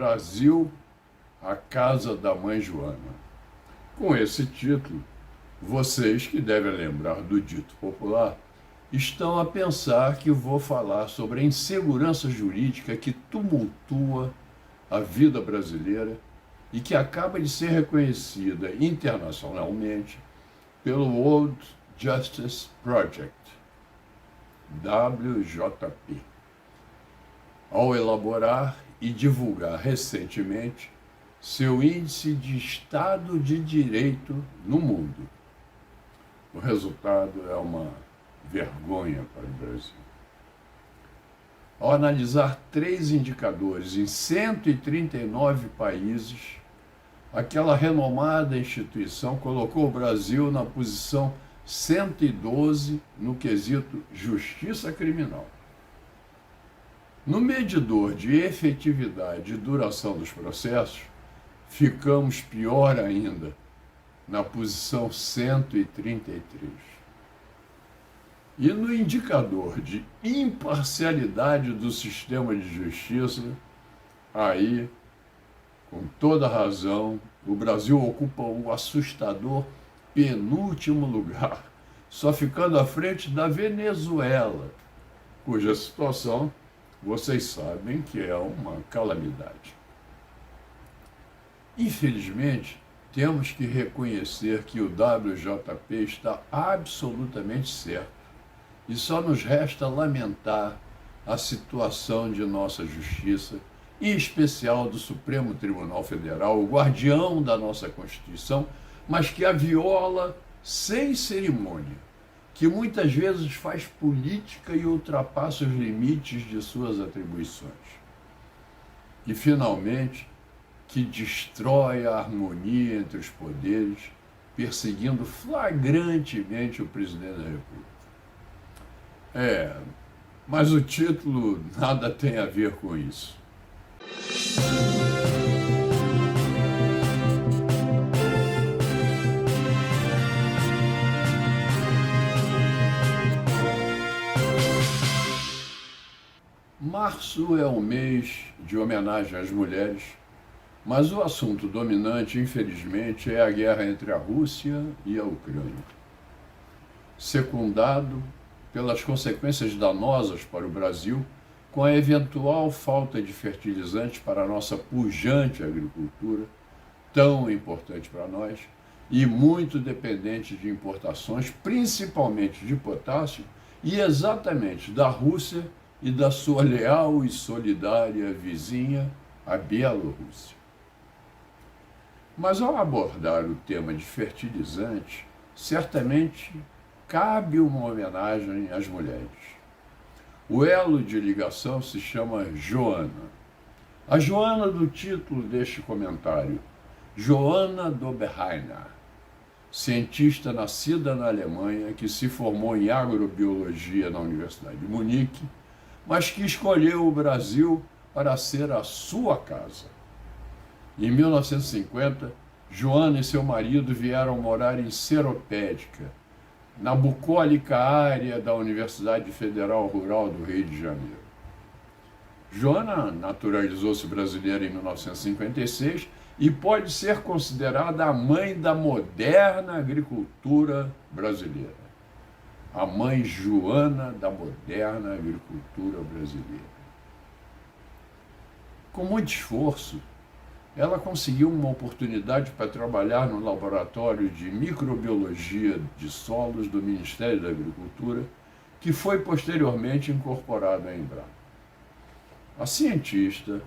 Brasil, a Casa da Mãe Joana. Com esse título, vocês que devem lembrar do dito popular, estão a pensar que vou falar sobre a insegurança jurídica que tumultua a vida brasileira e que acaba de ser reconhecida internacionalmente pelo World Justice Project, WJP, ao elaborar e divulgar recentemente seu índice de Estado de Direito no mundo. O resultado é uma vergonha para o Brasil. Ao analisar 3 indicadores em 139 países, aquela renomada instituição colocou o Brasil na posição 112 no quesito justiça criminal. No medidor de efetividade e duração dos processos, ficamos pior ainda, na posição 133. E no indicador de imparcialidade do sistema de justiça, aí, com toda razão, o Brasil ocupa o assustador penúltimo lugar, só ficando à frente da Venezuela, cuja situação vocês sabem que é uma calamidade. Infelizmente, temos que reconhecer que o WJP está absolutamente certo e só nos resta lamentar a situação de nossa justiça, em especial do Supremo Tribunal Federal, o guardião da nossa Constituição, mas que a viola sem cerimônia, que muitas vezes faz política e ultrapassa os limites de suas atribuições. E, finalmente, que destrói a harmonia entre os poderes, perseguindo flagrantemente o presidente da República. Mas o título nada tem a ver com isso. Março é um mês de homenagem às mulheres, mas o assunto dominante, infelizmente, é a guerra entre a Rússia e a Ucrânia. Secundado pelas consequências danosas para o Brasil, com a eventual falta de fertilizantes para a nossa pujante agricultura, tão importante para nós, e muito dependente de importações, principalmente de potássio, e exatamente da Rússia e da sua leal e solidária vizinha, a Bielorrússia. Mas ao abordar o tema de fertilizantes, certamente cabe uma homenagem às mulheres. O elo de ligação se chama Joana. A Joana do título deste comentário, Joana Doberheiner, cientista nascida na Alemanha, que se formou em agrobiologia na Universidade de Munique, mas que escolheu o Brasil para ser a sua casa. Em 1950, Joana e seu marido vieram morar em Seropédica, na bucólica área da Universidade Federal Rural do Rio de Janeiro. Joana naturalizou-se brasileira em 1956 e pode ser considerada a mãe da moderna agricultura brasileira. A mãe Joana da moderna agricultura brasileira. Com muito esforço, ela conseguiu uma oportunidade para trabalhar no laboratório de microbiologia de solos do Ministério da Agricultura, que foi posteriormente incorporado à Embrapa. A cientista,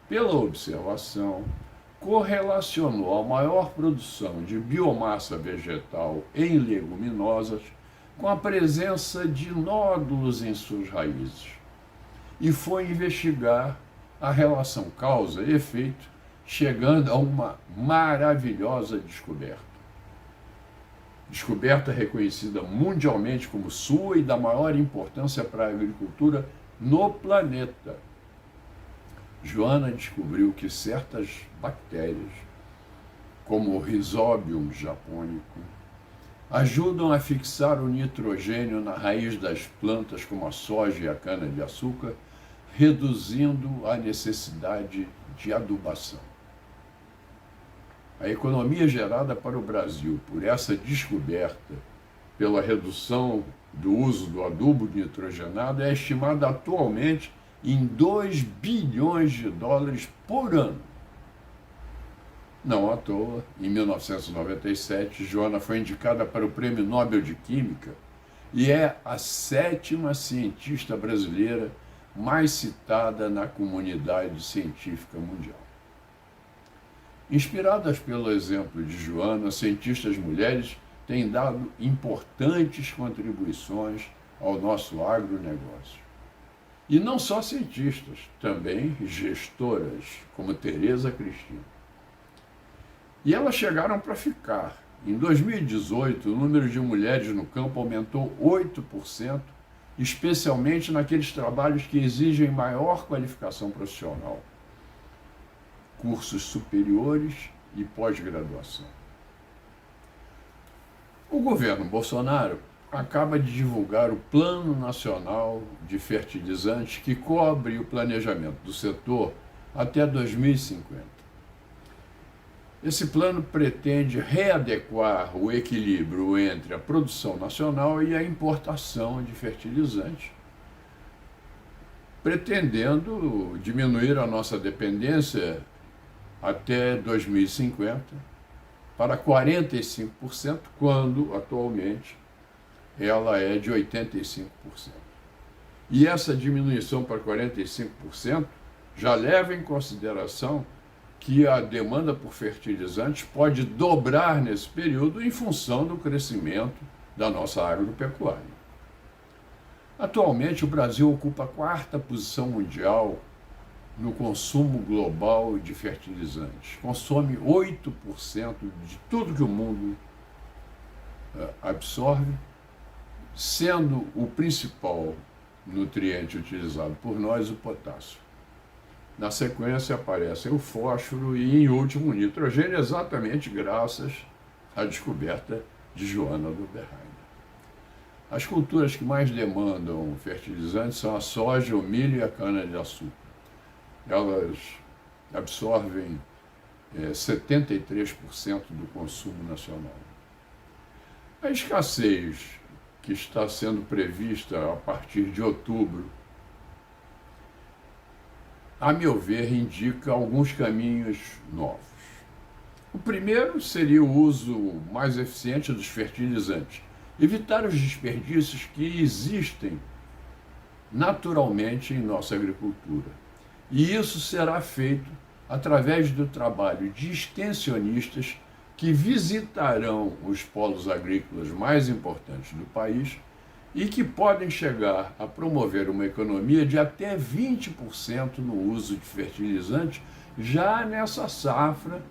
pela observação, correlacionou a maior produção de biomassa vegetal em leguminosas com a presença de nódulos em suas raízes e foi investigar a relação causa-efeito, chegando a uma maravilhosa descoberta. Descoberta reconhecida mundialmente como sua e da maior importância para a agricultura no planeta. Joana descobriu que certas bactérias, como o Rhizobium japônico, ajudam a fixar o nitrogênio na raiz das plantas como a soja e a cana-de-açúcar, reduzindo a necessidade de adubação. A economia gerada para o Brasil por essa descoberta, pela redução do uso do adubo nitrogenado, é estimada atualmente em 2 bilhões de dólares por ano. Não à toa, em 1997, Joana foi indicada para o Prêmio Nobel de Química e é a 7ª cientista brasileira mais citada na comunidade científica mundial. Inspiradas pelo exemplo de Joana, cientistas mulheres têm dado importantes contribuições ao nosso agronegócio. E não só cientistas, também gestoras, como Tereza Cristina. E elas chegaram para ficar. Em 2018, o número de mulheres no campo aumentou 8%, especialmente naqueles trabalhos que exigem maior qualificação profissional, cursos superiores e pós-graduação. O governo Bolsonaro acaba de divulgar o Plano Nacional de Fertilizantes, que cobre o planejamento do setor até 2050. Esse plano pretende readequar o equilíbrio entre a produção nacional e a importação de fertilizantes, pretendendo diminuir a nossa dependência até 2050 para 45%, quando atualmente ela é de 85%. E essa diminuição para 45% já leva em consideração que a demanda por fertilizantes pode dobrar nesse período em função do crescimento da nossa agropecuária. Atualmente, o Brasil ocupa a 4ª posição mundial no consumo global de fertilizantes. Consome 8% de tudo que o mundo absorve, sendo o principal nutriente utilizado por nós o potássio. Na sequência aparecem o fósforo e, em último, o nitrogênio, exatamente graças à descoberta de Joana Duberheim. As culturas que mais demandam fertilizantes são a soja, o milho e a cana-de-açúcar. Elas absorvem 73% do consumo nacional. A escassez que está sendo prevista a partir de outubro, a meu ver, indica alguns caminhos novos. O primeiro seria o uso mais eficiente dos fertilizantes, evitar os desperdícios que existem naturalmente em nossa agricultura. E isso será feito através do trabalho de extensionistas que visitarão os polos agrícolas mais importantes do país e que podem chegar a promover uma economia de até 20% no uso de fertilizantes já nessa safra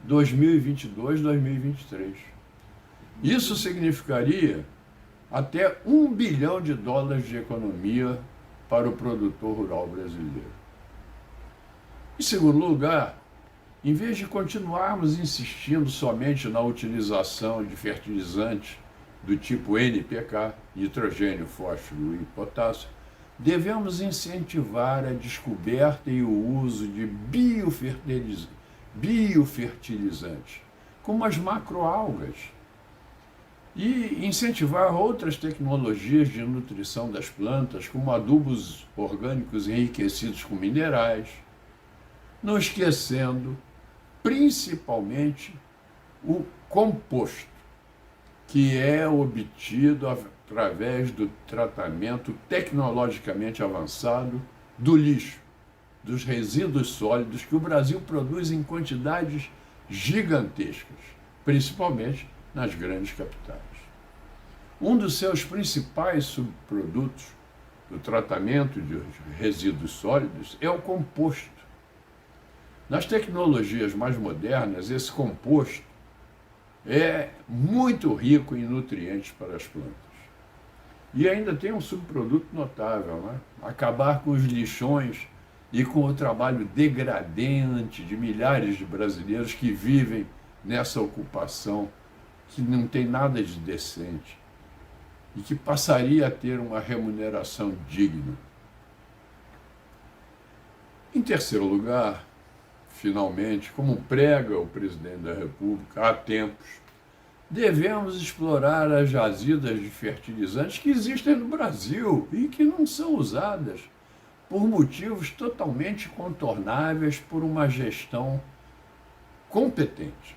2022-2023. Isso significaria até $1 bilhão de economia para o produtor rural brasileiro. Em segundo lugar, em vez de continuarmos insistindo somente na utilização de fertilizantes do tipo NPK, nitrogênio, fósforo e potássio, devemos incentivar a descoberta e o uso de biofertilizantes, como as macroalgas, e incentivar outras tecnologias de nutrição das plantas, como adubos orgânicos enriquecidos com minerais, não esquecendo principalmente o composto, que é obtido através do tratamento tecnologicamente avançado do lixo, dos resíduos sólidos que o Brasil produz em quantidades gigantescas, principalmente nas grandes capitais. Um dos seus principais subprodutos do tratamento de resíduos sólidos é o composto. Nas tecnologias mais modernas, esse composto é muito rico em nutrientes para as plantas. E ainda tem um subproduto notável, né? Acabar com os lixões e com o trabalho degradante de milhares de brasileiros que vivem nessa ocupação que não tem nada de decente e que passaria a ter uma remuneração digna. Em terceiro lugar, finalmente, como prega o presidente da República há tempos, devemos explorar as jazidas de fertilizantes que existem no Brasil e que não são usadas por motivos totalmente contornáveis por uma gestão competente.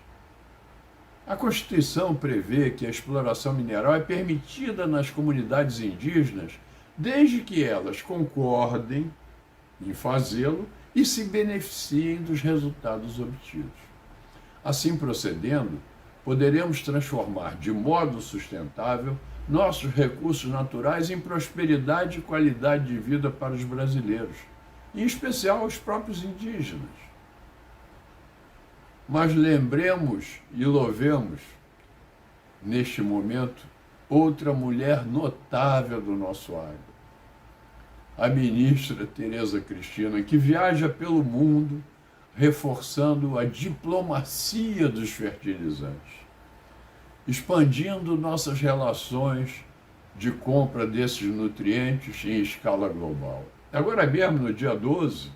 A Constituição prevê que a exploração mineral é permitida nas comunidades indígenas desde que elas concordem em fazê-lo e se beneficiem dos resultados obtidos. Assim procedendo, poderemos transformar de modo sustentável nossos recursos naturais em prosperidade e qualidade de vida para os brasileiros, em especial os próprios indígenas. Mas lembremos e louvemos, neste momento, outra mulher notável do nosso agro, a ministra Tereza Cristina, que viaja pelo mundo reforçando a diplomacia dos fertilizantes, expandindo nossas relações de compra desses nutrientes em escala global. Agora mesmo, no dia 12,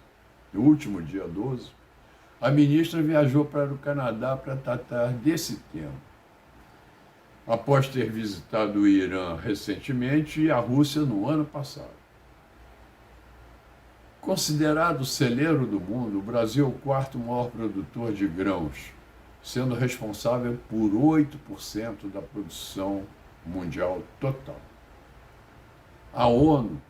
no último dia 12, a ministra viajou para o Canadá para tratar desse tema, após ter visitado o Irã recentemente e a Rússia no ano passado. Considerado o celeiro do mundo, o Brasil é o quarto maior produtor de grãos, sendo responsável por 8% da produção mundial total. A ONU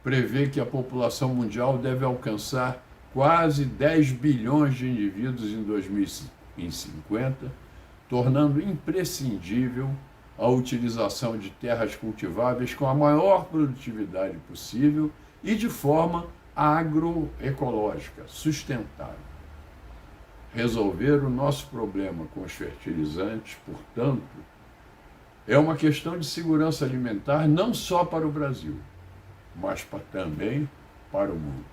prevê que a população mundial deve alcançar quase 10 bilhões de indivíduos em 2050, tornando imprescindível a utilização de terras cultiváveis com a maior produtividade possível e de forma agroecológica, sustentável. Resolver o nosso problema com os fertilizantes, portanto, é uma questão de segurança alimentar não só para o Brasil, mas também para o mundo.